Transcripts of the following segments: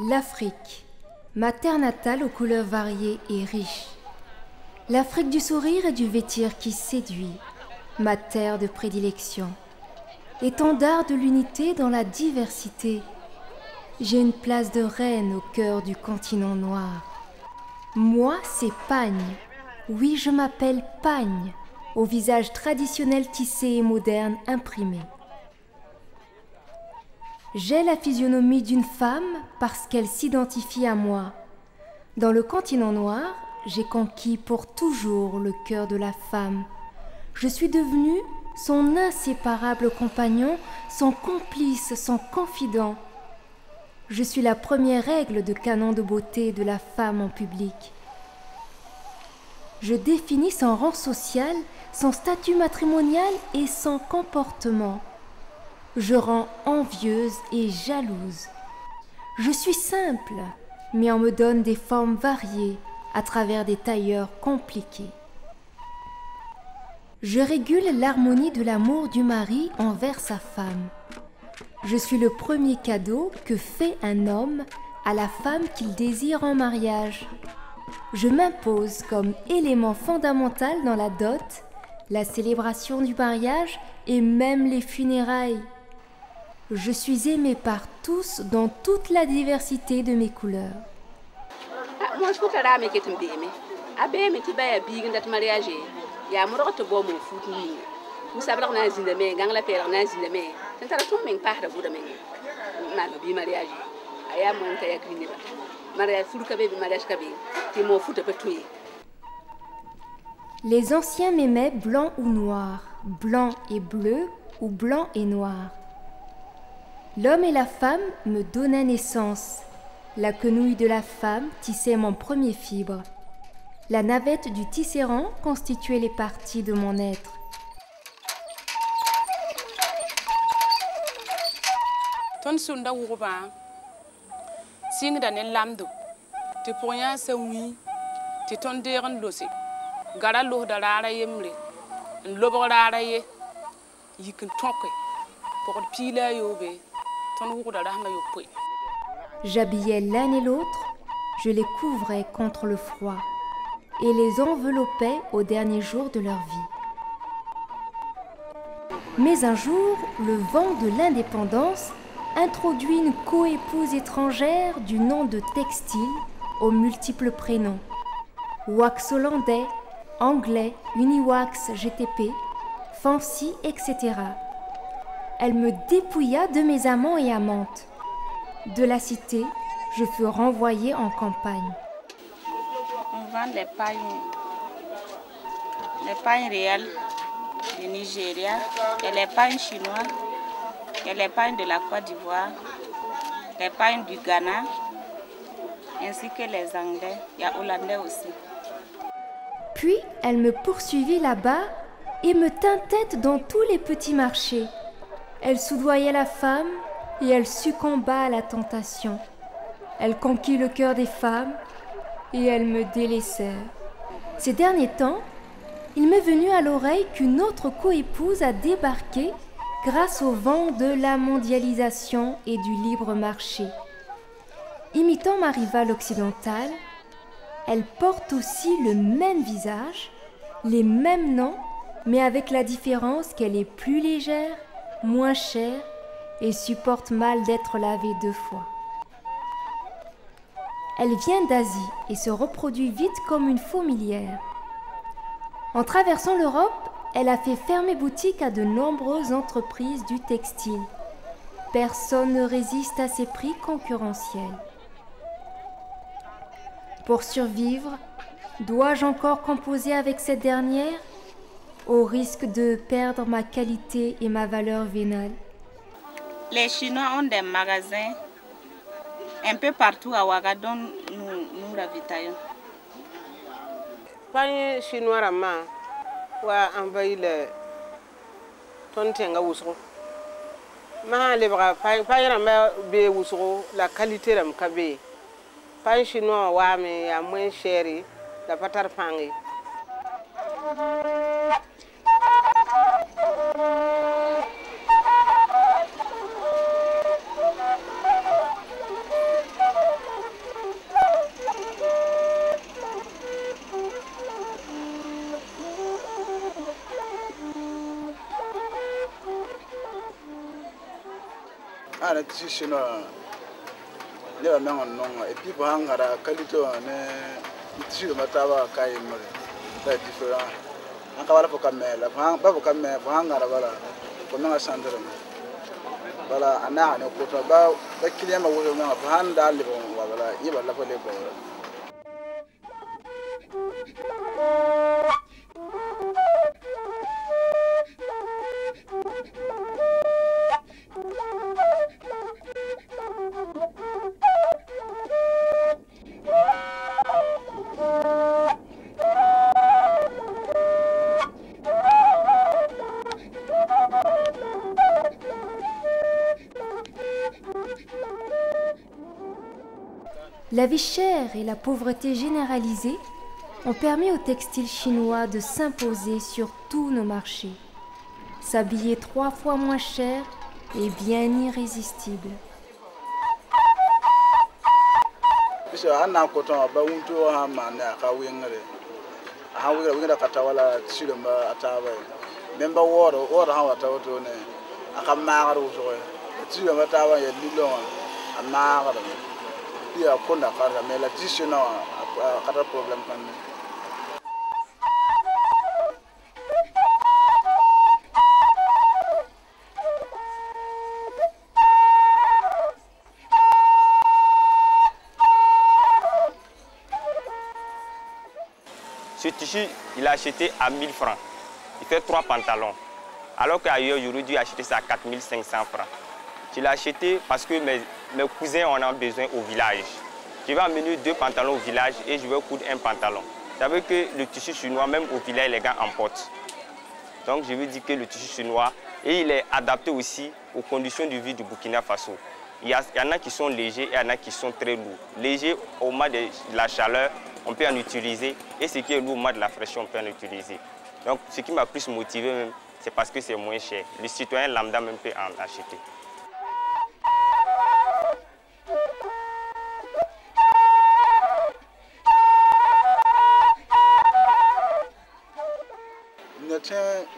L'Afrique, ma terre natale aux couleurs variées et riches. L'Afrique du sourire et du vêtir qui séduit, ma terre de prédilection. Étendard de l'unité dans la diversité. J'ai une place de reine au cœur du continent noir. Moi, c'est Pagne. Oui, je m'appelle Pagne, au visage traditionnel tissé et moderne imprimé. J'ai la physionomie d'une femme parce qu'elle s'identifie à moi. Dans le continent noir, j'ai conquis pour toujours le cœur de la femme. Je suis devenue son inséparable compagnon, son complice, son confident. Je suis la première règle de canon de beauté de la femme en public. Je définis son rang social, son statut matrimonial et son comportement. Je rends envieuse et jalouse. Je suis simple, mais on me donne des formes variées à travers des tailleurs compliqués. Je régule l'harmonie de l'amour du mari envers sa femme. Je suis le premier cadeau que fait un homme à la femme qu'il désire en mariage. Je m'impose comme élément fondamental dans la dot, la célébration du mariage et même les funérailles. Je suis aimée par tous dans toute la diversité de mes couleurs. Moi, je trouve que la dame est un bébé. Un bébé qui va bien dans le mariage. Il y a un moment où tu vas me foutre. Vous savez qu'on a un zindemé, gang la paix, on a un zindemé. C'est un truc qui est pas de vous de même. On a un mariage. Il y a un moment où tu as écrit. Mariage, fou le bébé, mariage cabé. Tu m'en fous de pas tuer. Les anciens m'aimaient blanc ou noir, blanc et bleu ou blanc et noir. L'homme et la femme me donnaient naissance. La quenouille de la femme tissait mon premier fibre. La navette du tisserand constituait les parties de mon être. Ton sunda wuba sing da ne lamdo te poya se wi te ton deren losi gara lo da rara yemre lobo rara ye yikin tonke pour pila yobe ton wuda rahma yopoi. J'habillais l'un et l'autre, je les couvrais contre le froid et les enveloppais aux derniers jours de leur vie. Mais un jour, le vent de l'indépendance introduit une coépouse étrangère du nom de Textile aux multiples prénoms. Wax hollandais, anglais, Uniwax, GTP, Fancy, etc. Elle me dépouilla de mes amants et amantes. De la cité, je fus renvoyée en campagne. On vend les pains réels du Nigeria et les pains chinois et les pains de la Côte d'Ivoire, les pains du Ghana, ainsi que les Anglais, il y a Hollandais aussi. Puis elle me poursuivit là-bas et me tint tête dans tous les petits marchés. Elle soudoyait la femme et elle succomba à la tentation. Elle conquit le cœur des femmes et elles me délaissèrent. Ces derniers temps, il m'est venu à l'oreille qu'une autre coépouse a débarqué grâce au vent de la mondialisation et du libre marché. Imitant ma rivale occidentale, elle porte aussi le même visage, les mêmes noms, mais avec la différence qu'elle est plus légère, moins chère et supporte mal d'être lavée 2 fois. Elle vient d'Asie et se reproduit vite comme une fourmilière. En traversant l'Europe, elle a fait fermer boutique à de nombreuses entreprises du textile. Personne ne résiste à ses prix concurrentiels. Pour survivre, dois-je encore composer avec cette dernière, au risque de perdre ma qualité et ma valeur vénale? Les Chinois ont des magasins un peu partout à Ouagadougou, nous ravitaillons. Pain chinois rama wa envahi le tontenga wusro. Ma le bra pain rama be wusro la qualité ram kabe. Pain chinois wa mais ya moins cher la patar pangi. ma na tissu chinois ne ba menga non et puis ba ngara qualité ne tissu mataba kai mare ta différent an ka wala fo kamela ba fo kamela ba ngara wala ko menga sandra wala ana ne ko to ba client ma wo menga ba handa le bon wala yiba la ko le bon. La vie chère et la pauvreté généralisée ont permis au textile chinois de s'imposer sur tous nos marchés. S'habiller 3 fois moins cher est bien irrésistible. Ce tissu, il a acheté à 1000 francs. Il fait 3 pantalons. Alors qu'ailleurs, j'aurais dû acheter ça à 4500 francs. Je l'ai acheté parce que mes cousins en ont besoin au village. Je vais emmener 2 pantalons au village et je vais coudre un pantalon. Vous savez que le tissu chinois, même au village, les gars emportent. Donc je veux dire que le tissu chinois, et il est adapté aussi aux conditions de vie du Burkina Faso. Il y en a qui sont légers et il y en a qui sont très lourds. Légers au mois de la chaleur, on peut en utiliser. Et ce qui est lourd au mois de la fraîcheur, on peut en utiliser. Donc ce qui m'a plus motivé même, c'est parce que c'est moins cher. Le citoyen lambda même peut en acheter.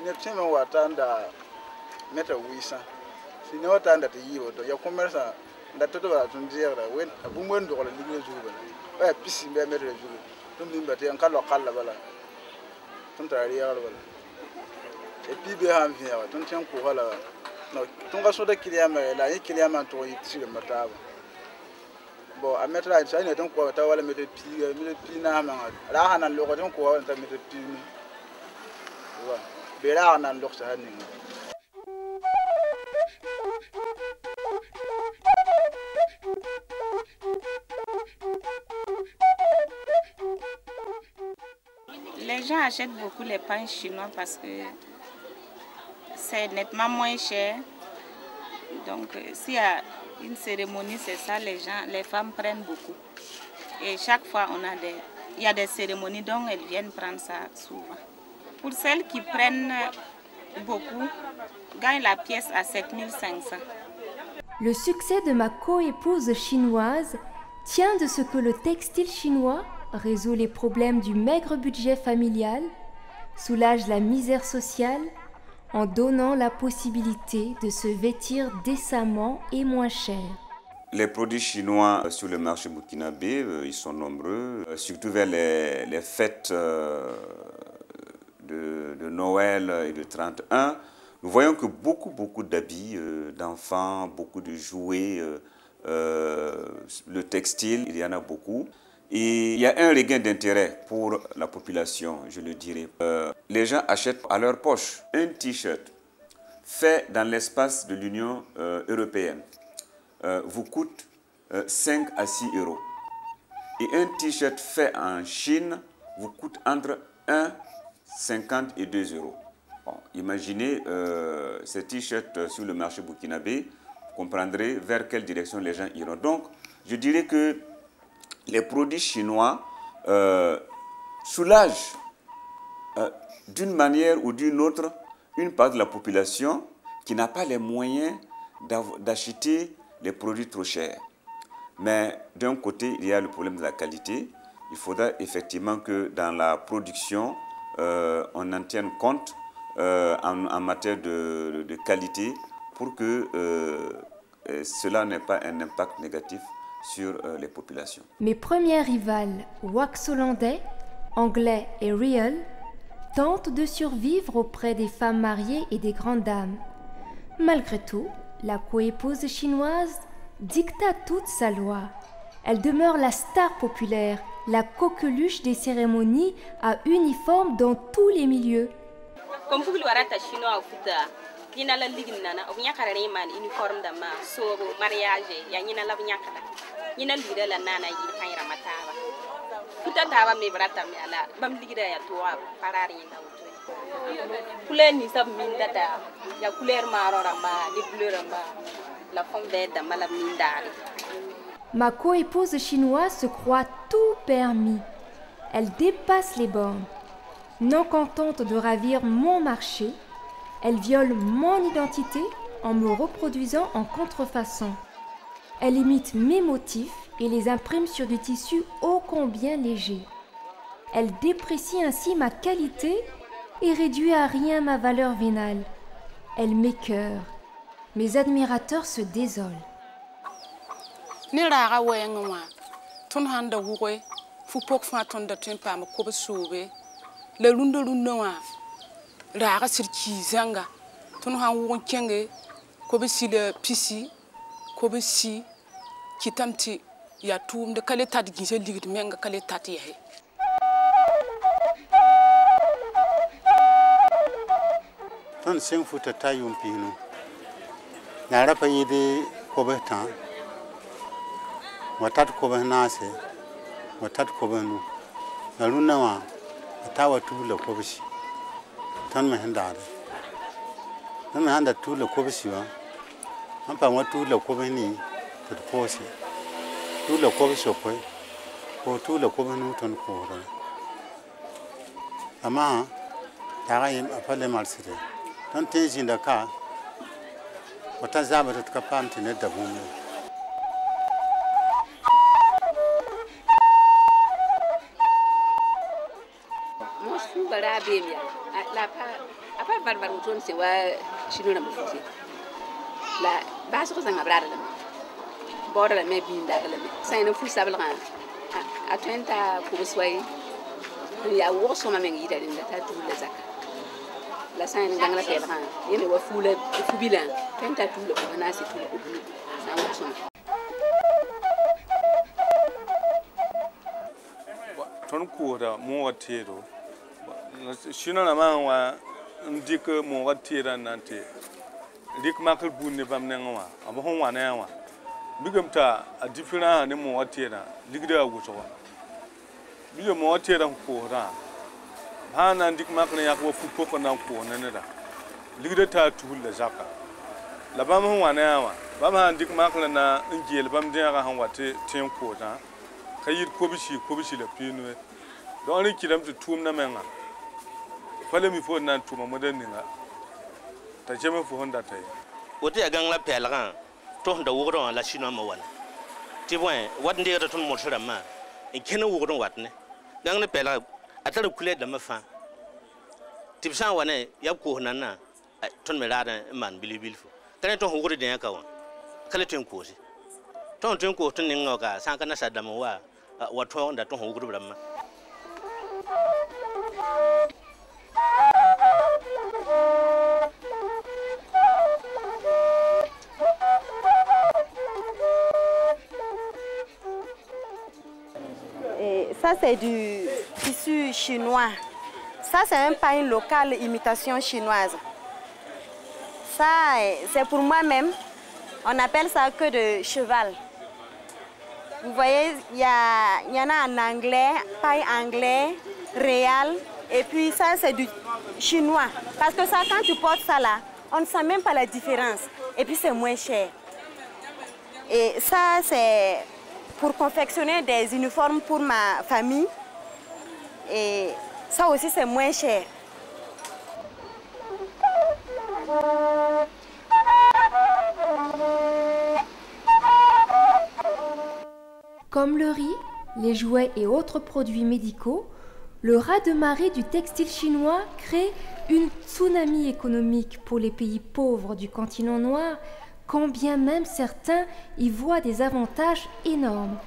Ne tiens me watanda meta wisa si ne watanda te yiwo to ya commerce da to ba tun dire wen bu mo ndo ko la ligne jour ba ba pisi be meta jour tum limba te en kala kala bala tum ta riya bala et puis be han via wa tum tiens ko hala no tum ga so da client ma la yi client ma to yi sur mata bon a mettre là ça ne ton ko ta wala meta pi na ma la hanan lo ko ton ko ta meta pi Les gens achètent beaucoup les pains chinois parce que c'est nettement moins cher. Donc s'il y a une cérémonie, c'est ça, les femmes prennent beaucoup. Et chaque fois, il y a des cérémonies, donc elles viennent prendre ça souvent. Pour celles qui prennent beaucoup, gagnent la pièce à 7500. Le succès de ma co-épouse chinoise tient de ce que le textile chinois résout les problèmes du maigre budget familial, soulage la misère sociale en donnant la possibilité de se vêtir décemment et moins cher. Les produits chinois sur le marché burkinabé, ils sont nombreux, surtout vers les fêtes de Noël et de 31, nous voyons que beaucoup d'habits d'enfants, beaucoup de jouets, le textile, il y en a beaucoup. Et il y a un regain d'intérêt pour la population, je le dirais. Les gens achètent à leur poche un t-shirt fait dans l'espace de l'Union européenne. Vous coûte 5 à 6 euros. Et un t-shirt fait en Chine vous coûte entre 1,50 et 2 euros. Bon, imaginez ces t-shirts sur le marché burkinabé, vous comprendrez vers quelle direction les gens iront. Donc, je dirais que les produits chinois soulagent d'une manière ou d'une autre une part de la population qui n'a pas les moyens d'acheter les produits trop chers. Mais d'un côté, il y a le problème de la qualité. Il faudra effectivement que dans la production, on en tienne compte en matière de qualité pour que cela n'ait pas un impact négatif sur les populations. Mes premières rivales, wax hollandais, anglais et real, tentent de survivre auprès des femmes mariées et des grandes dames. Malgré tout, la coépouse chinoise dicta toute sa loi. Elle demeure la star populaire, la coqueluche des cérémonies à uniforme dans tous les milieux. Comme vous l'aurez chinois au foot, il y a la ligue nana, on y a carrément un uniforme de ma soro mariage, il y a une la vignacata, il y a l'idée la nana, il y a matava. Tout à l'heure, mes brata me alla, bam ligue à toi, pararina. Couleur ni sab mindata, il y a couleur maroramba, les couleurs la femme verte, la mindari. Ma coépouse chinoise se croit tout permis. Elle dépasse les bornes. Non contente de ravir mon marché, elle viole mon identité en me reproduisant en contrefaçon. Elle imite mes motifs et les imprime sur du tissu ô combien léger. Elle déprécie ainsi ma qualité et réduit à rien ma valeur vénale. Elle m'écœure. Mes admirateurs se désolent. Ni raga wenga wa ton handa wuwe fu pok fa ton da tin pa ma ko ba sobe le rundo wa raga sirki zanga ton han won kenge ko ba si le pisi ko ba si kitamti ya tum de kale tad gise ligit menga kale tati yahe ton sen futa tayum pinu na rapa yide ko ba tan watat ko ba nase watat ko ba nu na luna wa tawa tula ko bishi tan me handa na me handa tula ko bishi wa an pa wa tula ko ba ni to ko si tula ko bishi ko tula ko ba nu ton ko ra ama ta ga yim apale marsire tan te jinda ka wata zaba ta ka pamti ne da bumu la apa barbar uton se wa shinu na mufusi la baso ko zanga brada la borda la me binda la me sai na fusa bla a tenta ko swai ya wo so ma men yida linda ta tu la zaka la sai na ngala pe bra yene wa fula fubila tenta tu la ko na se tu ko sa wo so ton ko da mo wa tero shino na manwa ndik mo watira nante dik makal bunne bamne ngwa abo hon wana yawa bigamta a difira ne mo watira digda wuto biyo mo watira ko ra hana ndik makal yakwo fupo ko nan ko nanada digda ta tuhulla zaka la bam hon wana yawa bam han dik makal na ngel bam de ga han wate ten ko da kayir ko bishi la pinu don ri kidam tu tum na menga fale mi fo nan tuma moden ninga ta jeme fo honda tay wote agang la pelga to honda wogro la shino ma wana ti bwen wat ndi ta ton mo shira ma en kena wogro wat ne gang na pelga atara kule da mafa ti bsan wana ya ko nanna ton me rada man bilibil fo tane to wogro de ka wa kale ten ko si ton ko ton ninga ka san kana sadam wa to honda to wogro bramma Ça, c'est du tissu chinois. Ça, c'est un pain local, imitation chinoise. Ça, c'est pour moi-même. On appelle ça queue de cheval. Vous voyez, il y en a en anglais, pain anglais, réal. Et puis ça, c'est du chinois. Parce que ça, quand tu portes ça là, on ne sent même pas la différence. Et puis c'est moins cher. Et ça, c'est pour confectionner des uniformes pour ma famille. Et ça aussi, c'est moins cher. Comme le riz, les jouets et autres produits médicaux, le raz-de-marée du textile chinois crée une tsunami économique pour les pays pauvres du continent noir, quand bien même certains y voient des avantages énormes.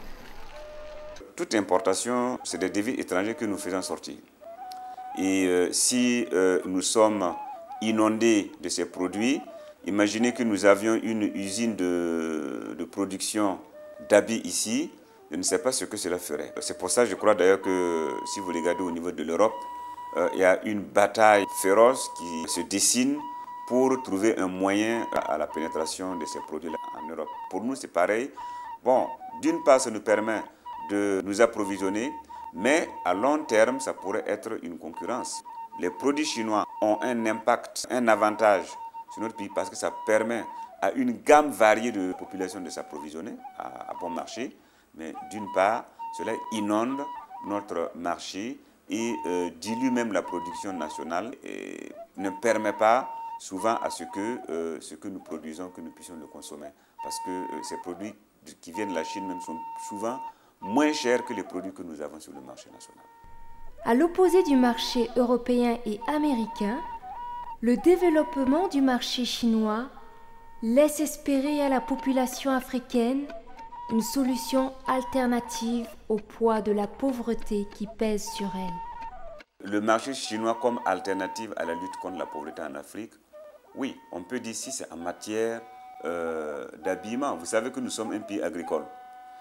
Toute importation, c'est des devises étrangères que nous faisons sortir. Et si nous sommes inondés de ces produits, imaginez que nous avions une usine de production d'habits ici, je ne sais pas ce que cela ferait. C'est pour ça, je crois d'ailleurs que si vous regardez au niveau de l'Europe, il y a une bataille féroce qui se dessine pour trouver un moyen à la pénétration de ces produits-là en Europe. Pour nous, c'est pareil. Bon, d'une part, ça nous permet de nous approvisionner, mais à long terme, ça pourrait être une concurrence. Les produits chinois ont un impact, un avantage sur notre pays parce que ça permet à une gamme variée de populations de s'approvisionner à bon marché. Mais d'une part, cela inonde notre marché et dilue même la production nationale et ne permet pas souvent à ce que nous produisons, que nous puissions le consommer. Parce que ces produits qui viennent de la Chine même sont souvent moins chers que les produits que nous avons sur le marché national. À l'opposé du marché européen et américain, le développement du marché chinois laisse espérer à la population africaine une solution alternative au poids de la pauvreté qui pèse sur elle. Le marché chinois comme alternative à la lutte contre la pauvreté en Afrique, oui, on peut dire si c'est en matière d'habillement. Vous savez que nous sommes un pays agricole.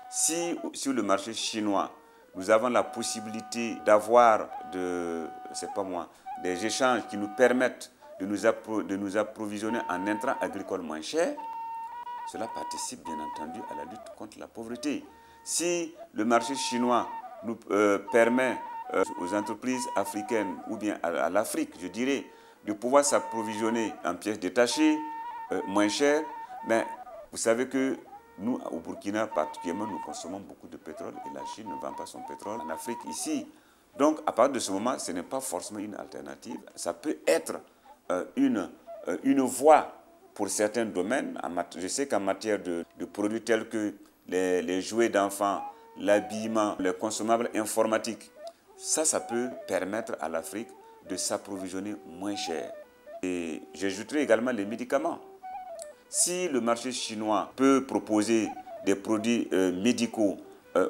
Si sur le marché chinois, nous avons la possibilité d'avoir des échanges qui nous permettent de nous approvisionner en intrants agricoles moins chers, cela participe bien entendu à la lutte contre la pauvreté. Si le marché chinois nous permet aux entreprises africaines ou bien à l'Afrique, je dirais, de pouvoir s'approvisionner en pièces détachées moins chères, mais vous savez que nous, au Burkina particulièrement, nous consommons beaucoup de pétrole et la Chine ne vend pas son pétrole en Afrique ici. Donc, à partir de ce moment, ce n'est pas forcément une alternative. Ça peut être une voie pour certains domaines. Je sais qu'en matière de produits tels que les jouets d'enfants, l'habillement, les consommables informatiques, ça peut permettre à l'Afrique de s'approvisionner moins cher. Et j'ajouterai également les médicaments. Si le marché chinois peut proposer des produits médicaux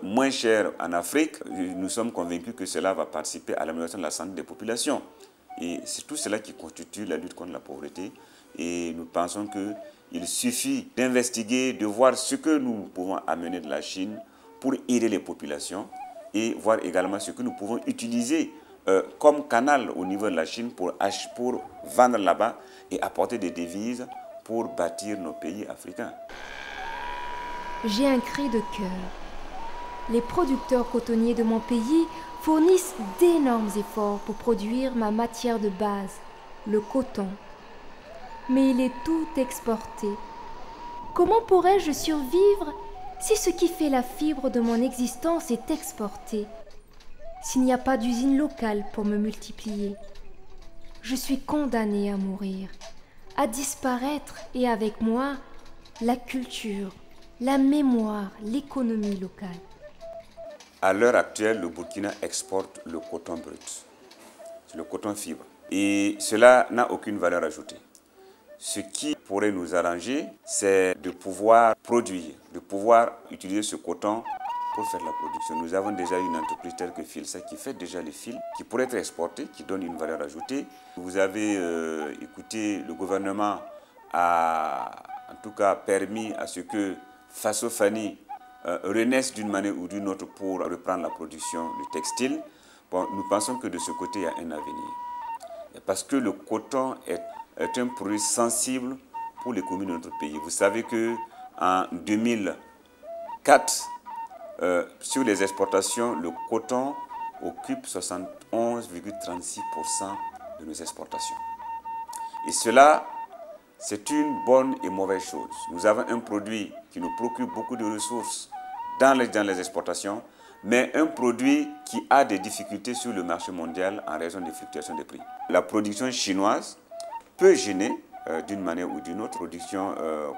moins chers en Afrique, nous sommes convaincus que cela va participer à l'amélioration de la santé des populations. Et c'est tout cela qui constitue la lutte contre la pauvreté. Et nous pensons qu'il suffit d'investiguer, de voir ce que nous pouvons amener de la Chine pour aider les populations et voir également ce que nous pouvons utiliser comme canal au niveau de la Chine pour vendre là-bas et apporter des devises pour bâtir nos pays africains. J'ai un cri de cœur. Les producteurs cotonniers de mon pays fournissent d'énormes efforts pour produire ma matière de base, le coton. Mais il est tout exporté. Comment pourrais-je survivre si ce qui fait la fibre de mon existence est exporté, s'il n'y a pas d'usine locale pour me multiplier? Je suis condamnée à mourir, à disparaître et avec moi, la culture, la mémoire, l'économie locale. À l'heure actuelle, le Burkina exporte le coton brut, le coton fibre. Et cela n'a aucune valeur ajoutée. Ce qui pourrait nous arranger, c'est de pouvoir produire, de pouvoir utiliser ce coton pour faire la production. Nous avons déjà une entreprise telle que Filsa qui fait déjà les fils, qui pourrait être exportée, qui donne une valeur ajoutée. Vous avez écouté, le gouvernement a en tout cas permis à ce que Faso Fani renaisse d'une manière ou d'une autre pour reprendre la production du textile. Bon, nous pensons que de ce côté, il y a un avenir. Parce que le coton est un produit sensible pour l'économie de notre pays. Vous savez qu'en 2004, sur les exportations, le coton occupe 71,36% de nos exportations. Et cela, c'est une bonne et mauvaise chose. Nous avons un produit qui nous procure beaucoup de ressources dans les exportations, mais un produit qui a des difficultés sur le marché mondial en raison des fluctuations des prix. La production chinoise peut gêner d'une manière ou d'une autre production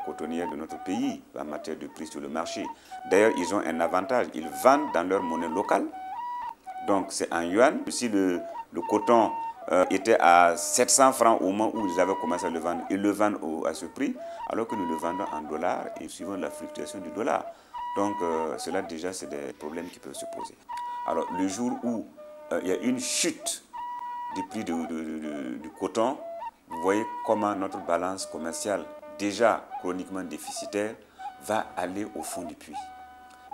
cotonnière de notre pays en matière de prix sur le marché. D'ailleurs, ils ont un avantage, ils vendent dans leur monnaie locale, donc c'est en yuan. Si le coton était à 700 francs au moment où ils avaient commencé à le vendre. Ils le vendent à ce prix, alors que nous le vendons en dollars et suivant la fluctuation du dollar. Donc cela déjà, c'est des problèmes qui peuvent se poser. Alors le jour où il y a une chute du prix du coton, vous voyez comment notre balance commerciale, déjà chroniquement déficitaire, va aller au fond du puits.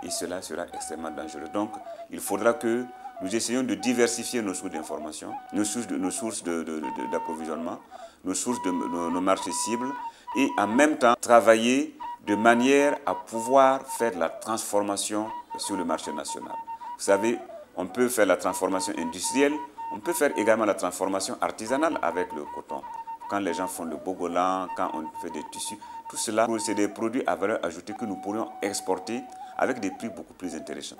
Et cela sera extrêmement dangereux. Donc il faudra que nous essayons de diversifier nos sources d'information, nos sources d'approvisionnement, nos sources de nos marchés cibles, et en même temps travailler de manière à pouvoir faire de la transformation sur le marché national. Vous savez, on peut faire la transformation industrielle, on peut faire également la transformation artisanale avec le coton. Quand les gens font le bogolan, quand on fait des tissus, tout cela, c'est des produits à valeur ajoutée que nous pourrions exporter avec des prix beaucoup plus intéressants.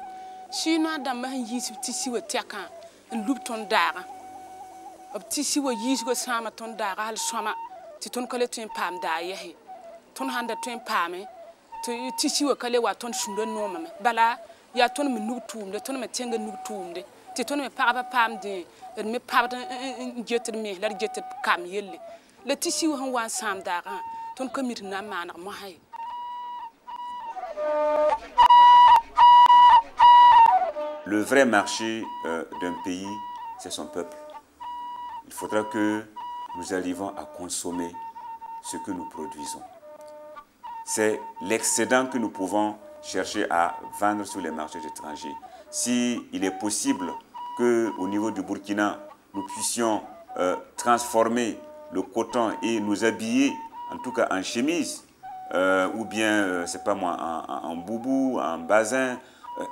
Chinois dama yis tisi wa tiaka en lup ton daga ob tisi wa yis go sama ton daga hal soma ti ton kale tin pam da yehi ton handa tin pame to tisi wa kale wa ton shunda no mame bala ya ton me nu tumde ton me tenga nu tumde ti ton me paraba pam de me paraba jeter me la jeter kam yelle le tisi wa han wa sam daga ton kamit na mana mo hay. Le vrai marché d'un pays, c'est son peuple. Il faudra que nous arrivions à consommer ce que nous produisons. C'est l'excédent que nous pouvons chercher à vendre sur les marchés étrangers. S'il est possible qu'au niveau du Burkina, nous puissions transformer le coton et nous habiller, en tout cas en chemise, ou bien, c'est pas moi, en boubou, en bazin,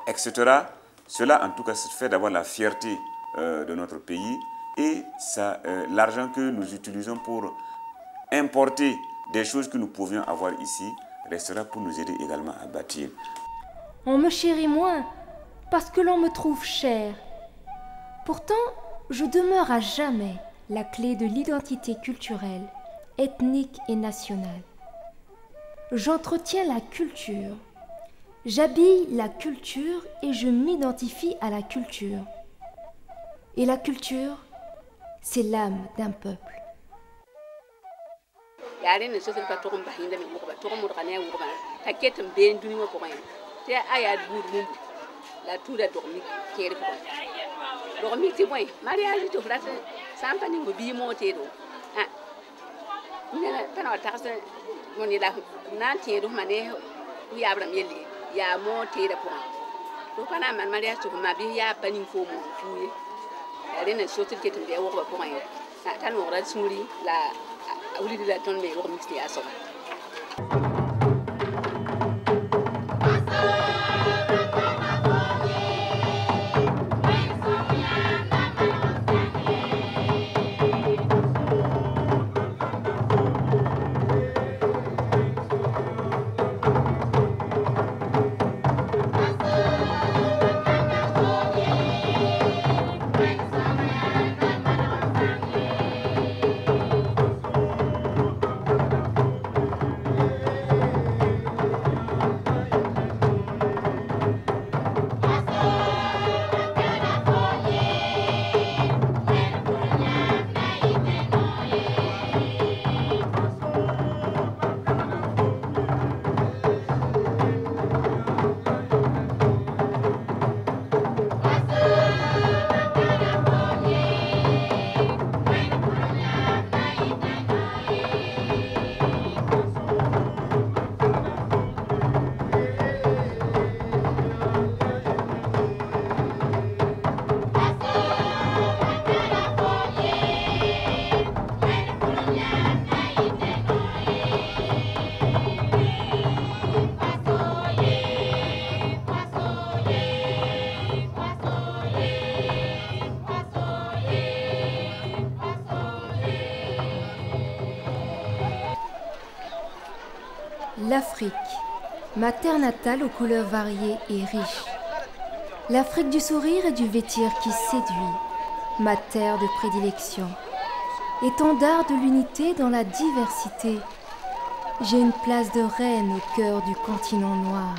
etc., cela, en tout cas, fait d'avoir la fierté de notre pays et l'argent que nous utilisons pour importer des choses que nous pouvions avoir ici restera pour nous aider également à bâtir. On me chérit moins parce que l'on me trouve cher. Pourtant, je demeure à jamais la clé de l'identité culturelle, ethnique et nationale. J'entretiens la culture. J'habille la culture et je m'identifie à la culture. Et la culture, c'est l'âme d'un peuple. Ya monte da point to kana man maria to ma bi ya panin fo mo fuye ya rena sotir ke tumbe wo ko point ya tan wo ra suri la awli la ton me wo mix ya so. L'Afrique, ma terre natale aux couleurs variées et riches. L'Afrique du sourire et du vêtir qui séduit, ma terre de prédilection. Étendard de l'unité dans la diversité, j'ai une place de reine au cœur du continent noir.